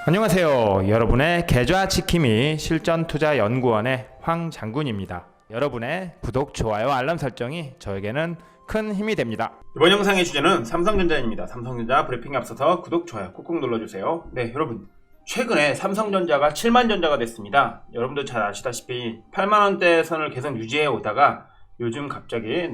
안녕하세요. 여러분의 계좌 지킴이 실전투자연구원의 황장군입니다. 여러분의 구독, 좋아요, 알람 설정이 저에게는 큰 힘이 됩니다. 이번 영상의 주제는 삼성전자입니다. 삼성전자 브리핑에 앞서서 구독, 좋아요 꾹꾹 눌러주세요. 네, 여러분, 최근에 삼성전자가 7만 전자가 됐습니다. 여러분들 잘 아시다시피 8만원대 선을 계속 유지해 오다가 요즘 갑자기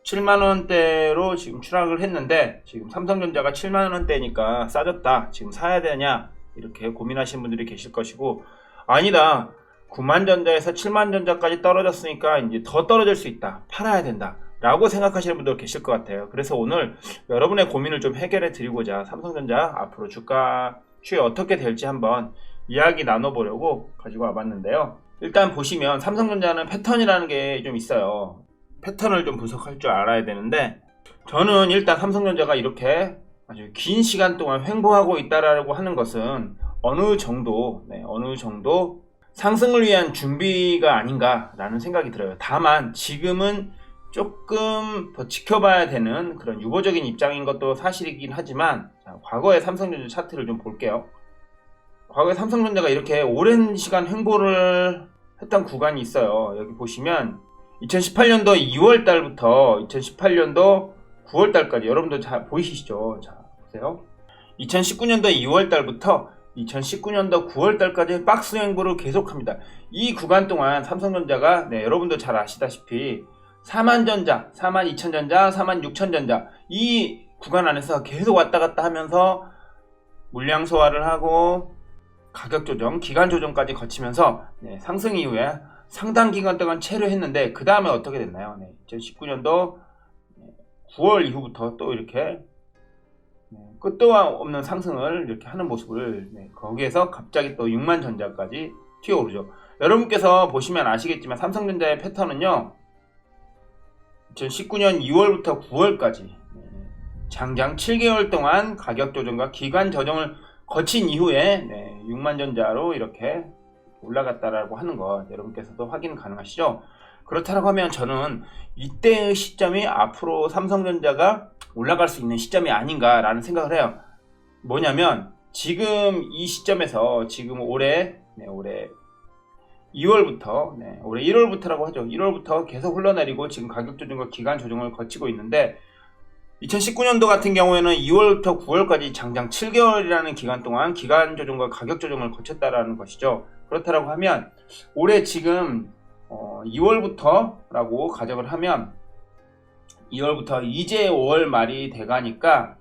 7만원대로 지금 추락을 했는데, 지금 삼성전자가 7만원대니까 싸졌다, 지금 사야 되냐, 이렇게 고민하시는 분들이 계실 것이고, 아니다, 9만 전자에서 7만 전자까지 떨어졌으니까 이제 더 떨어질 수 있다, 팔아야 된다 라고 생각하시는 분들 계실 것 같아요. 그래서 오늘 여러분의 고민을 좀 해결해 드리고자 삼성전자 앞으로 주가 추이 어떻게 될지 한번 이야기 나눠보려고 가지고 와봤는데요. 일단 보시면 삼성전자는 패턴이라는 게 좀 있어요. 패턴을 좀 분석할 줄 알아야 되는데, 저는 일단 삼성전자가 이렇게 아주 긴 시간 동안 횡보하고 있다라고 하는 것은 어느 정도 상승을 위한 준비가 아닌가라는 생각이 들어요. 다만 지금은 조금 더 지켜봐야 되는 그런 유보적인 입장인 것도 사실이긴 하지만, 과거의 삼성전자 차트를 좀 볼게요. 과거에 삼성전자가 이렇게 오랜 시간 횡보를 했던 구간이 있어요. 여기 보시면 2018년도 2월달부터 2018년도 9월달까지, 여러분들 잘 보이시죠? 자, 보세요. 2019년도 2월달부터 2019년도 9월달까지 박스 횡보를 계속합니다. 이 구간 동안 삼성전자가 여러분들 잘 아시다시피 4만전자, 42,000전자, 46,000전자 이 구간 안에서 계속 왔다갔다 하면서 물량 소화를 하고 가격 조정, 기간 조정까지 거치면서 상승 이후에 상당 기간 동안 체류했는데, 그 다음에 어떻게 됐나요? 2019년도 9월 이후부터 또 이렇게 끝도 없는 상승을 이렇게 하는 모습을, 거기에서 갑자기 또 6만 전자까지 튀어오르죠. 여러분께서 보시면 아시겠지만 삼성전자의 패턴은요, 2019년 2월부터 9월까지 장장 7개월 동안 가격 조정과 기간 조정을 거친 이후에 6만 전자로 이렇게 올라갔다라고 하는 것, 여러분께서도 확인 가능하시죠? 그렇다고 하면 저는 이때의 시점이 앞으로 삼성전자가 올라갈 수 있는 시점이 아닌가라는 생각을 해요. 뭐냐면 지금 이 시점에서 지금 올해 2월부터 올해 1월부터라고 하죠. 1월부터 계속 흘러내리고 지금 가격 조정과 기간 조정을 거치고 있는데, 2019년도 같은 경우에는 2월부터 9월까지 장장 7개월이라는 기간 동안 기간 조정과 가격 조정을 거쳤다라는 것이죠. 그렇다고 하면 올해 지금 2월부터라고 가정을 하면 2월부터 이제 5월 말이 돼가니까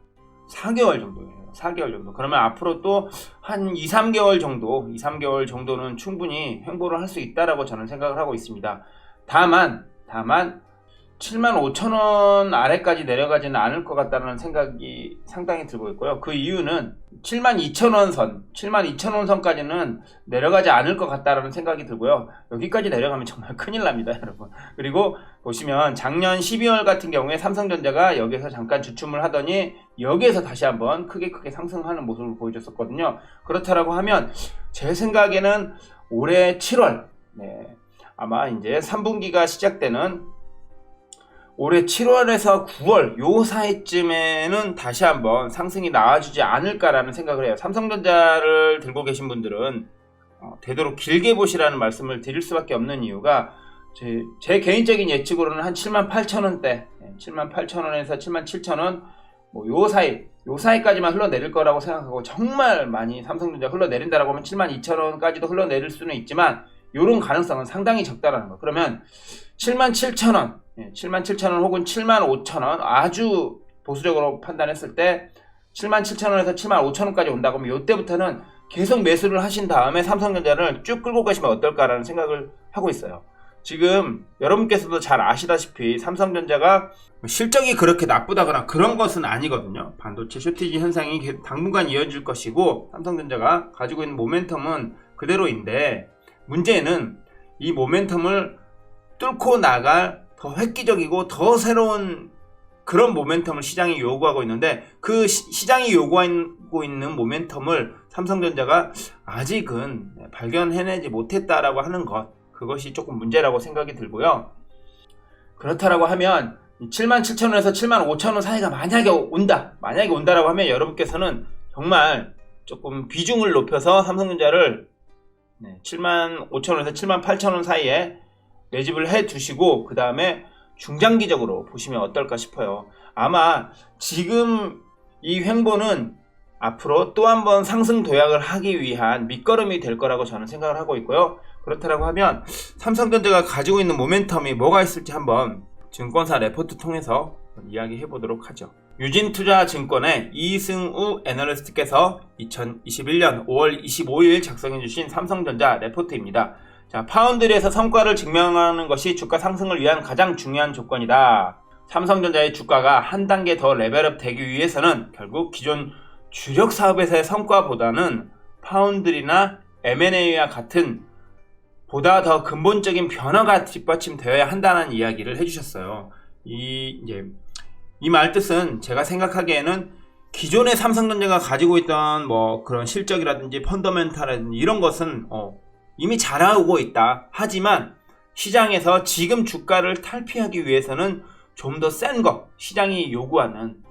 4개월 정도예요. 4개월 정도. 그러면 앞으로 또 한 2-3개월 정도는 충분히 횡보를 할 수 있다라고 저는 생각을 하고 있습니다. 다만 75,000원 아래까지 내려가지는 않을 것 같다는 생각이 상당히 들고 있고요. 그 이유는 72,000원 선까지는 내려가지 않을 것 같다는 생각이 들고요. 여기까지 내려가면 정말 큰일 납니다, 여러분. 그리고 보시면 작년 12월 같은 경우에 삼성전자가 여기서 잠깐 주춤을 하더니 여기에서 다시 한번 크게 상승하는 모습을 보여줬었거든요. 그렇다라고 하면 제 생각에는 올해 7월, 아마 이제 3분기가 시작되는 올해 7월에서 9월 요 사이쯤에는 다시 한번 상승이 나와주지 않을까라는 생각을 해요. 삼성전자를 들고 계신 분들은 되도록 길게 보시라는 말씀을 드릴 수밖에 없는 이유가, 제 개인적인 예측으로는 한 78,000원대, 78,000원에서 77,000원 요 사이까지만 흘러내릴 거라고 생각하고, 정말 많이 삼성전자 흘러내린다라고 하면 72,000원까지도 흘러내릴 수는 있지만 요런 가능성은 상당히 적다라는 거. 그러면 77,000원, 77,000원 혹은 75,000원, 아주 보수적으로 판단했을 때 77,000원에서 75,000원까지 온다고 하면 이때부터는 계속 매수를 하신 다음에 삼성전자를 쭉 끌고 가시면 어떨까라는 생각을 하고 있어요. 지금 여러분께서도 잘 아시다시피 삼성전자가 실적이 그렇게 나쁘다거나 그런 것은 아니거든요. 반도체 쇼티지 현상이 당분간 이어질 것이고, 삼성전자가 가지고 있는 모멘텀은 그대로인데, 문제는 이 모멘텀을 뚫고 나갈 더 획기적이고 더 새로운 그런 모멘텀을 시장이 요구하고 있는데, 그 시장이 요구하고 있는 모멘텀을 삼성전자가 아직은 발견해내지 못했다라고 하는 것, 그것이 조금 문제라고 생각이 들고요. 그렇다라고 하면 77,000원에서 75,000원 사이가 만약에 온다라고 하면 여러분께서는 정말 조금 비중을 높여서 삼성전자를 75,000원에서 78,000원 사이에 매집을 해 두시고 그 다음에 중장기적으로 보시면 어떨까 싶어요. 아마 지금 이 횡보는 앞으로 또 한 번 상승 도약을 하기 위한 밑거름이 될 거라고 저는 생각을 하고 있고요. 그렇다고 하면 삼성전자가 가지고 있는 모멘텀이 뭐가 있을지 한번 증권사 레포트 통해서 이야기해 보도록 하죠. 유진투자증권의 이승우 애널리스트께서 2021년 5월 25일 작성해 주신 삼성전자 레포트입니다. 자, 파운드리에서 성과를 증명하는 것이 주가 상승을 위한 가장 중요한 조건이다. 삼성전자의 주가가 한 단계 더 레벨업 되기 위해서는 결국 기존 주력 사업에서의 성과보다는 파운드리나 M&A와 같은 보다 더 근본적인 변화가 뒷받침되어야 한다는 이야기를 해주셨어요. 이 말 뜻은 제가 생각하기에는 기존의 삼성전자가 가지고 있던 뭐 그런 실적이라든지 펀더멘탈이라든지 이런 것은 이미 잘하고 있다. 하지만 시장에서 지금 주가를 탈피하기 위해서는 좀 더 센 거, 시장이 요구하는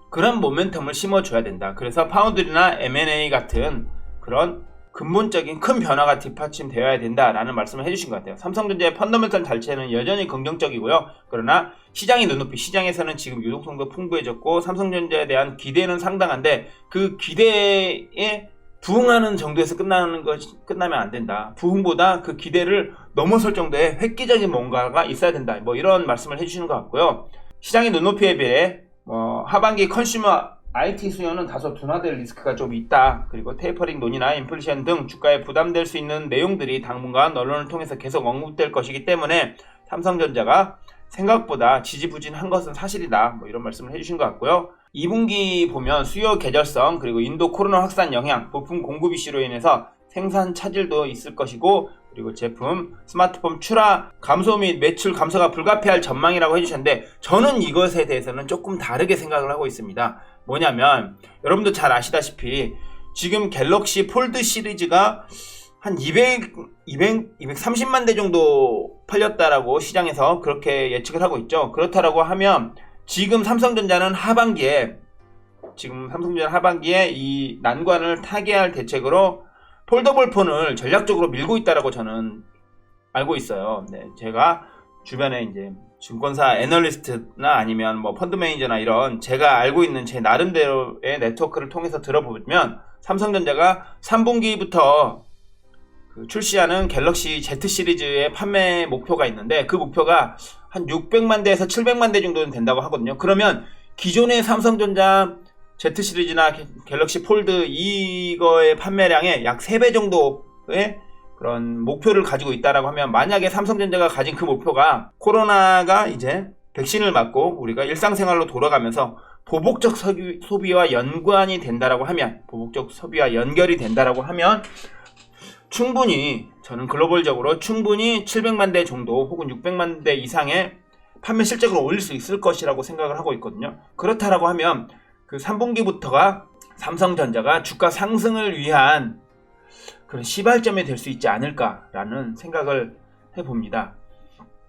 그런 모멘텀을 심어줘야 된다. 그래서 파운드리나 M&A 같은 그런 근본적인 큰 변화가 뒷받침되어야 된다라는 말씀을 해주신 것 같아요. 삼성전자의 펀더멘털 자체는 여전히 긍정적이고요. 그러나 시장의 눈높이, 시장에서는 지금 유동성도 풍부해졌고 삼성전자에 대한 기대는 상당한데 그 기대에 부응하는 정도에서 끝나면 안 된다. 부응보다 그 기대를 넘어설 정도의 획기적인 뭔가가 있어야 된다. 뭐 이런 말씀을 해주시는 것 같고요. 시장의 눈높이에 비해 하반기 컨슈머 IT 수요는 다소 둔화될 리스크가 좀 있다. 그리고 테이퍼링 논의나 인플레이션 등 주가에 부담될 수 있는 내용들이 당분간 언론을 통해서 계속 언급될 것이기 때문에 삼성전자가 생각보다 지지부진한 것은 사실이다. 뭐 이런 말씀을 해주신 것 같고요. 2분기 보면 수요 계절성 그리고 인도 코로나 확산 영향, 부품 공급 이슈로 인해서 생산 차질도 있을 것이고 그리고 제품, 스마트폰 출하 감소 및 매출 감소가 불가피할 전망이라고 해주셨는데 저는 이것에 대해서는 조금 다르게 생각을 하고 있습니다. 뭐냐면 여러분도 잘 아시다시피 지금 갤럭시 폴드 시리즈가 한 230만 대 정도 팔렸다라고 시장에서 그렇게 예측을 하고 있죠. 그렇다라고 하면 지금 삼성전자는 하반기에 이 난관을 타개할 대책으로 폴더블 폰을 전략적으로 밀고 있다라고 저는 알고 있어요. 네, 제가 주변에 이제 증권사 애널리스트나 아니면 뭐 펀드 매니저나 이런 제가 알고 있는 제 나름대로의 네트워크를 통해서 들어보면 삼성전자가 3분기부터 출시하는 갤럭시 Z 시리즈의 판매 목표가 있는데 그 목표가 한 600만 대에서 700만 대 정도는 된다고 하거든요. 그러면 기존의 삼성전자 Z 시리즈나 갤럭시 폴드 이거의 판매량의 약 3배 정도의 그런 목표를 가지고 있다라고 하면 만약에 삼성전자가 가진 그 목표가 코로나가 이제 백신을 맞고 우리가 일상생활로 돌아가면서 보복적 소비와 연관이 된다라고 하면 보복적 소비와 연결이 된다라고 하면 충분히 저는 글로벌적으로 충분히 700만 대 정도 혹은 600만 대 이상의 판매 실적을 올릴 수 있을 것이라고 생각을 하고 있거든요. 그렇다라고 하면 그 3분기부터가 삼성전자가 주가 상승을 위한 그런 시발점이 될 수 있지 않을까라는 생각을 해봅니다.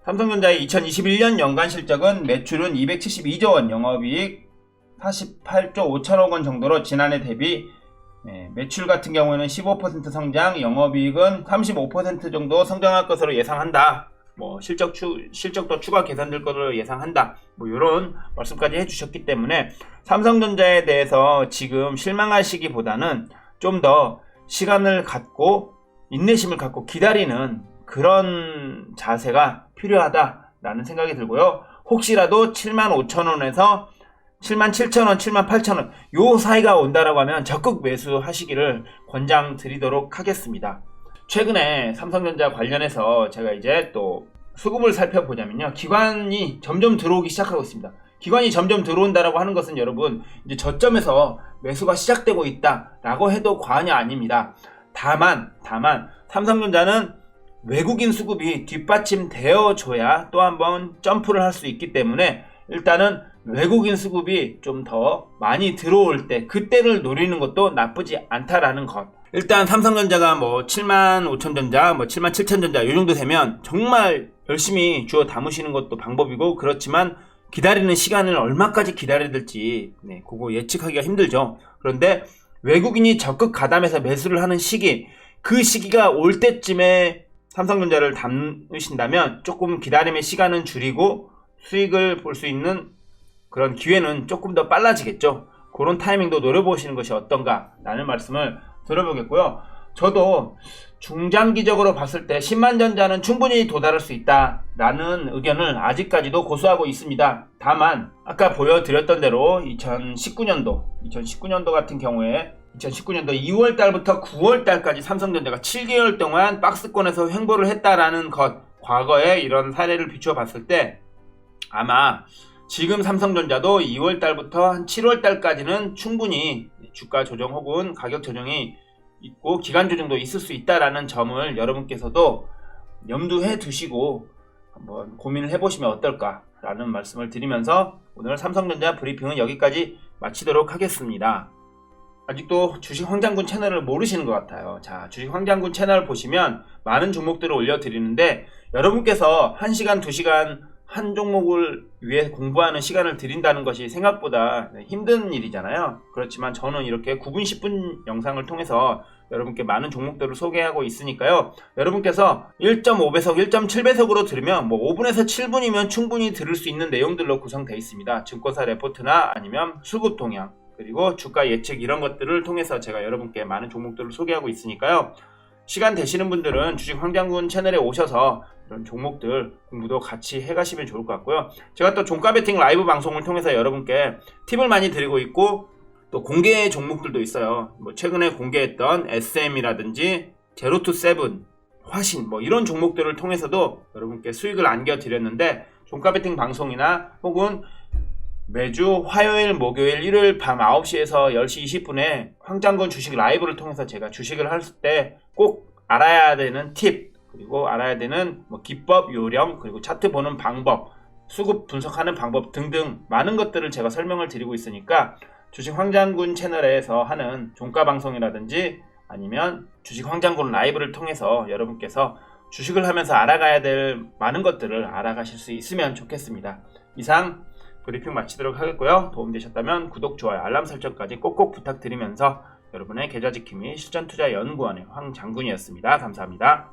삼성전자의 2021년 연간 실적은 매출은 272조 원, 영업이익 48조 5천억 원 정도로 지난해 대비 매출 같은 경우에는 15% 성장, 영업이익은 35% 정도 성장할 것으로 예상한다. 뭐 실적도 추가 개선될 것으로 예상한다. 뭐 이런 말씀까지 해주셨기 때문에 삼성전자에 대해서 지금 실망하시기보다는 좀 더 시간을 갖고 인내심을 갖고 기다리는 그런 자세가 필요하다라는 생각이 들고요. 혹시라도 75,000원에서 77,000원, 78,000원 요 사이가 온다라고 하면 적극 매수하시기를 권장드리도록 하겠습니다. 최근에 삼성전자 관련해서 제가 이제 또 수급을 살펴보자면요. 기관이 점점 들어오기 시작하고 있습니다. 기관이 점점 들어온다라고 하는 것은 여러분 이제 저점에서 매수가 시작되고 있다라고 해도 과언이 아닙니다. 다만 삼성전자는 외국인 수급이 뒷받침되어 줘야 또 한번 점프를 할 수 있기 때문에 일단은 외국인 수급이 좀 더 많이 들어올 때 그때를 노리는 것도 나쁘지 않다라는 것. 일단 삼성전자가 뭐 75,000전자, 뭐 77,000전자 이 정도 되면 정말 열심히 주워 담으시는 것도 방법이고 그렇지만 기다리는 시간을 얼마까지 기다려야 될지 그거 예측하기가 힘들죠. 그런데 외국인이 적극 가담해서 매수를 하는 시기, 그 시기가 올 때쯤에 삼성전자를 담으신다면 조금 기다림의 시간은 줄이고 수익을 볼 수 있는 그런 기회는 조금 더 빨라지겠죠. 그런 타이밍도 노려보시는 것이 어떤가 라는 말씀을 드려보겠고요. 저도 중장기적으로 봤을 때 10만 전자는 충분히 도달할 수 있다 라는 의견을 아직까지도 고수하고 있습니다. 다만 아까 보여드렸던 대로 2019년도 같은 경우에 2019년도 2월 달부터 9월 달까지 삼성전자가 7개월 동안 박스권에서 횡보를 했다라는 것, 과거에 이런 사례를 비추어 봤을 때 아마 지금 삼성전자도 2월 달부터 한 7월 달까지는 충분히 주가 조정 혹은 가격 조정이 있고 기간 조정도 있을 수 있다라는 점을 여러분께서도 염두해 두시고 한번 고민을 해보시면 어떨까라는 말씀을 드리면서 오늘 삼성전자 브리핑은 여기까지 마치도록 하겠습니다. 아직도 주식 황장군 채널을 모르시는 것 같아요. 자, 주식 황장군 채널 보시면 많은 종목들을 올려드리는데 여러분께서 1시간, 2시간 한 종목을 위해 공부하는 시간을 드린다는 것이 생각보다 힘든 일이잖아요. 그렇지만 저는 이렇게 9분, 10분 영상을 통해서 여러분께 많은 종목들을 소개하고 있으니까요. 여러분께서 1.5배속, 1.7배속으로 들으면 뭐 5분에서 7분이면 충분히 들을 수 있는 내용들로 구성되어 있습니다. 증권사 레포트나 아니면 수급 동향, 그리고 주가 예측 이런 것들을 통해서 제가 여러분께 많은 종목들을 소개하고 있으니까요. 시간 되시는 분들은 주식 황장군 채널에 오셔서 이런 종목들 공부도 같이 해가시면 좋을 것 같고요. 제가 또 종가 베팅 라이브 방송을 통해서 여러분께 팁을 많이 드리고 있고 또 공개 종목들도 있어요. 뭐 최근에 공개했던 SM이라든지 제로투세븐, 화신 뭐 이런 종목들을 통해서도 여러분께 수익을 안겨드렸는데 종가 베팅 방송이나 혹은 매주 화요일, 목요일, 일요일 밤 9시에서 10시 20분에 황장군 주식 라이브를 통해서 제가 주식을 할 때 꼭 알아야 되는 팁, 그리고 알아야 되는 뭐 기법, 요령, 그리고 차트 보는 방법, 수급 분석하는 방법 등등 많은 것들을 제가 설명을 드리고 있으니까 주식 황장군 채널에서 하는 종가 방송이라든지 아니면 주식 황장군 라이브를 통해서 여러분께서 주식을 하면서 알아가야 될 많은 것들을 알아가실 수 있으면 좋겠습니다. 이상 브리핑 마치도록 하겠고요. 도움되셨다면 구독, 좋아요, 알람 설정까지 꼭꼭 부탁드리면서 여러분의 계좌지킴이 실전투자연구원의 황장군이었습니다. 감사합니다.